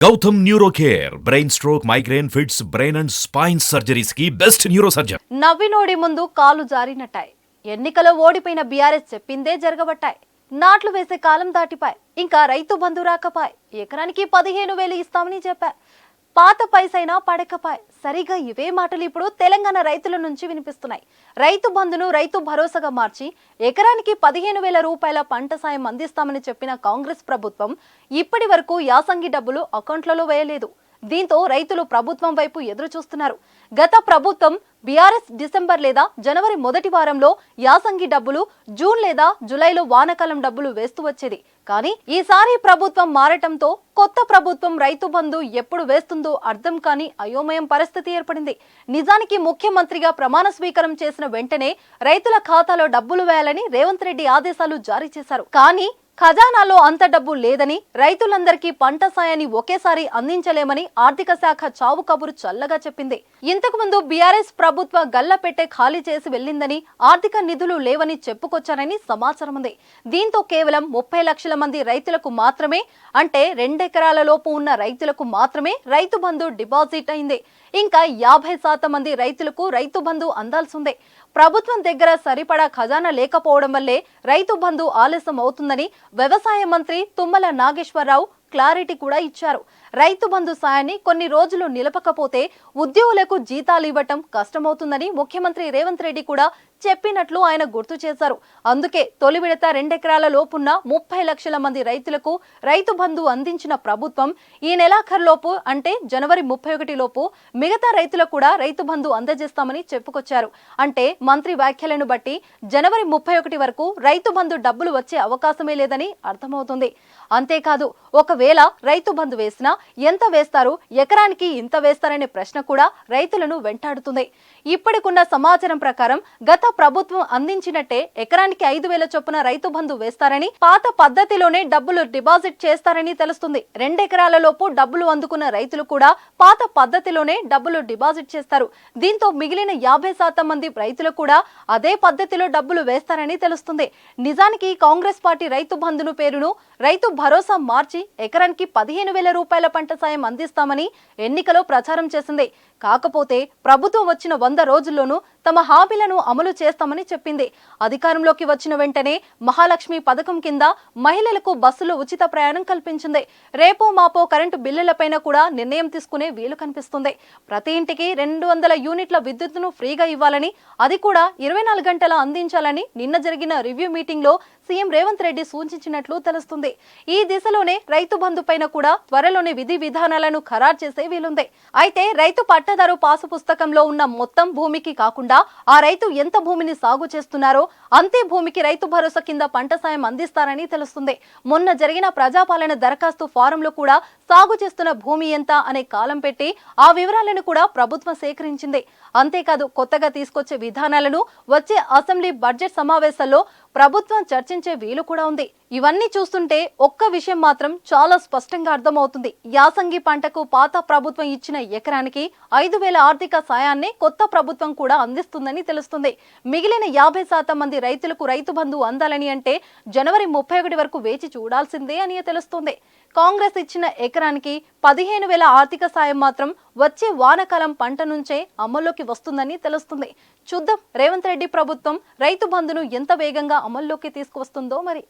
Gautam neuro care brain stroke migraine fits brain and spine surgeries కి best neuro surgeon. నవ్వినోడి ముందు కాలు జారినట్టాయి. ఎన్నికలో ఓడిపోయిన బీఆర్ఎస్ చెప్పిందే జరగబట్టాయి. నాట్లు వేసే కాలం దాటిపాయి. ఇంకా రైతు బంధు రాకపాయ్. ఎకరానికి 15,000 ఇస్తామని చెప్పా. పాత పైసైనా పడకపాయ్. సరిగా ఇవే మాటలు ఇప్పుడు తెలంగాణ రైతుల నుంచి వినిపిస్తున్నాయి. రైతు బంధును రైతు భరోసాగా మార్చి ఎకరానికి 15,000 రూపాయల పంట సాయం అందిస్తామని చెప్పిన కాంగ్రెస్ ప్రభుత్వం ఇప్పటి వరకు యాసంగి డబ్బులు అకౌంట్లలో వేయలేదు. దీంతో రైతులు ప్రభుత్వం వైపు ఎదురు చూస్తున్నారు. గత ప్రభుత్వం బీఆర్ఎస్ డిసెంబర్ లేదా జనవరి మొదటి వారంలో యాసంగి డబ్బులు, జూన్ లేదా జూలైలో వానాకాలం డబ్బులు వేస్తూ వచ్చేది. కానీ ఈసారి ప్రభుత్వం మారటంతో కొత్త ప్రభుత్వం రైతు బంధు ఎప్పుడు వేస్తుందో అర్థం కాని అయోమయం పరిస్థితి ఏర్పడింది. నిజానికి ముఖ్యమంత్రిగా ప్రమాణ స్వీకారం చేసిన వెంటనే రైతుల ఖాతాలో డబ్బులు వేయాలని రేవంత్ రెడ్డి ఆదేశాలు జారీ చేశారు. కానీ ఖజానాలో అంత డబ్బు లేదని, రైతులందరికీ పంట సాయాన్ని ఒకేసారి అందించలేమని ఆర్థిక శాఖ చావు కబురు చల్లగా చెప్పింది. ఇంతకు ముందు బీఆర్ఎస్ ప్రభుత్వ గల్ల పెట్టే ఖాళీ చేసి వెళ్లిందని, ఆర్థిక నిధులు లేవని చెప్పుకొచ్చారని సమాచారం ఉంది. దీంతో కేవలం 30 లక్షల మంది రైతులకు మాత్రమే, అంటే 2 ఎకరాల లోపు ఉన్న రైతులకు మాత్రమే రైతు బంధు డిపాజిట్ అయింది. ఇంకా 50% మంది రైతులకు రైతు బంధు అందాల్సిందే. ప్రభుత్వం దగ్గర సరిపడా ఖజానా లేకపోవడం వల్లే రైతు బంధు ఆలస్యం అవుతుందని వ్యవసాయ మంత్రి తుమ్మల నాగేశ్వరరావు క్లారిటీ కూడా ఇచ్చారు. రైతు బంధు సాయాన్ని కొన్ని రోజులు నిలపకపోతే ఉద్యోగులకు జీతాలు ఇవ్వటం కష్టమవుతుందని ముఖ్యమంత్రి రేవంత్ రెడ్డి కూడా చెప్పినట్లు ఆయన గుర్తు చేశారు. అందుకే తొలి విడత 2 ఎకరాల లోపున్న 30 లక్షల మంది రైతులకు రైతు బంధు అందించిన ప్రభుత్వం ఈ నెలాఖరులోపు, అంటే జనవరి 31 లోపు మిగతా రైతులకు కూడా రైతు బంధు అందజేస్తామని చెప్పుకొచ్చారు. అంటే మంత్రి వ్యాఖ్యలను బట్టి జనవరి 31 వరకు రైతు బంధు డబ్బులు వచ్చే అవకాశమే లేదని అర్థమవుతుంది. అంతేకాదు, ఒకవేళ రైతు బంధు వేసినా ఎంత వేస్తారు, ఎకరానికి ఇంత వేస్తారనే ప్రశ్న కూడా రైతులను వెంటాడుతుంది. ఇప్పటికున్న సమాచారం ప్రకారం గత ప్రభుత్వం అందించినట్టే ఎకరానికి 5,000 చొప్పున రైతు బంధు వేస్తారని, పాత పద్ధతిలోనే డబ్బులు డిపాజిట్ చేస్తారని తెలుస్తుంది. 2 ఎకరాల లోపు డబ్బులు అందుకున్న రైతులు కూడా పాత పద్ధతిలోనే డబ్బులు డిపాజిట్ చేస్తారు. దీంతో మిగిలిన 50% మంది రైతులు కూడా అదే పద్ధతిలో డబ్బులు వేస్తారని తెలుస్తుంది. నిజానికి కాంగ్రెస్ పార్టీ రైతు బంధును పేరును రైతు భరోసా మార్చి ఎకరానికి 15,000 రూపాయల పంట సాయం అందిస్తామని ఎన్నికలో ప్రచారం చేసింది. కాకపోతే ప్రభుత్వం వచ్చిన 100 రోజుల్లోనూ తమ హామీలను అమలు చేస్తామని చెప్పింది. అధికారంలోకి వచ్చిన వెంటనే మహాలక్ష్మి పథకం కింద మహిళలకు బస్సులో ఉచిత ప్రయాణం కల్పించింది. రేపో మాపో కరెంటు బిల్లులపైన కూడా నిర్ణయం తీసుకునే వీలు కనిపిస్తుంది. ప్రతి ఇంటికి 200 యూనిట్ల విద్యుత్తును ఫ్రీగా ఇవ్వాలని, అది కూడా 24 గంటల అందించాలని నిన్న జరిగిన రివ్యూ మీటింగ్ లో సీఎం రేవంత్ రెడ్డి సూచించినట్లు తెలుస్తుంది. ఈ దిశలోనే రైతు బంధు పైన కూడా త్వరలోనే విధి విధానాలను ఖరారు చేసే వీలుంది. అయితే రైతు పట్టాదారు పాసు పుస్తకంలో ఉన్న మొత్తం భూమికి కాకుండా ఆ రైతు ఎంత భూమిని సాగు చేస్తున్నారో అంతే భూమికి రైతు భరోసా కింద పంట సాయం అందిస్తారని తెలుస్తుంది. మొన్న జరిగిన ప్రజాపాలన దరఖాస్తు ఫారంలో కూడా సాగు చేస్తున్న భూమి ఎంత అనే కాలం పెట్టి ఆ వివరాలను కూడా ప్రభుత్వం సేకరించింది. అంతేకాదు, కొత్తగా తీసుకొచ్చే విధానాలను వచ్చే అసెంబ్లీ బడ్జెట్ సమావేశాల్లో ప్రభుత్వం చర్చించే వీలు కూడా ఉంది. ఇవన్నీ చూస్తుంటే ఒక్క విషయం మాత్రం చాలా స్పష్టంగా అర్థమవుతుంది. యాసంగి పంటకు పాత ప్రభుత్వం ఇచ్చిన ఎకరానికి 5,000 ఆర్థిక సాయాన్ని కొత్త ప్రభుత్వం కూడా అందిస్తుందని తెలుస్తుంది. మిగిలిన 50% మంది రైతులకు రైతు బంధు అందాలని అంటే జనవరి 31 వరకు వేచి చూడాల్సిందే అని తెలుస్తుంది. కాంగ్రెస్ ఇచ్చిన ఎకరానికి 15,000 ఆర్థిక సాయం మాత్రం వచ్చే వానాకాలం పంట నుంచే అమల్లోకి వస్తుందని తెలుస్తుంది. చూద్దాం రేవంత్ రెడ్డి ప్రభుత్వం రైతు బంధును ఎంత వేగంగా అమల్లోకి తీసుకువస్తుందో మరి.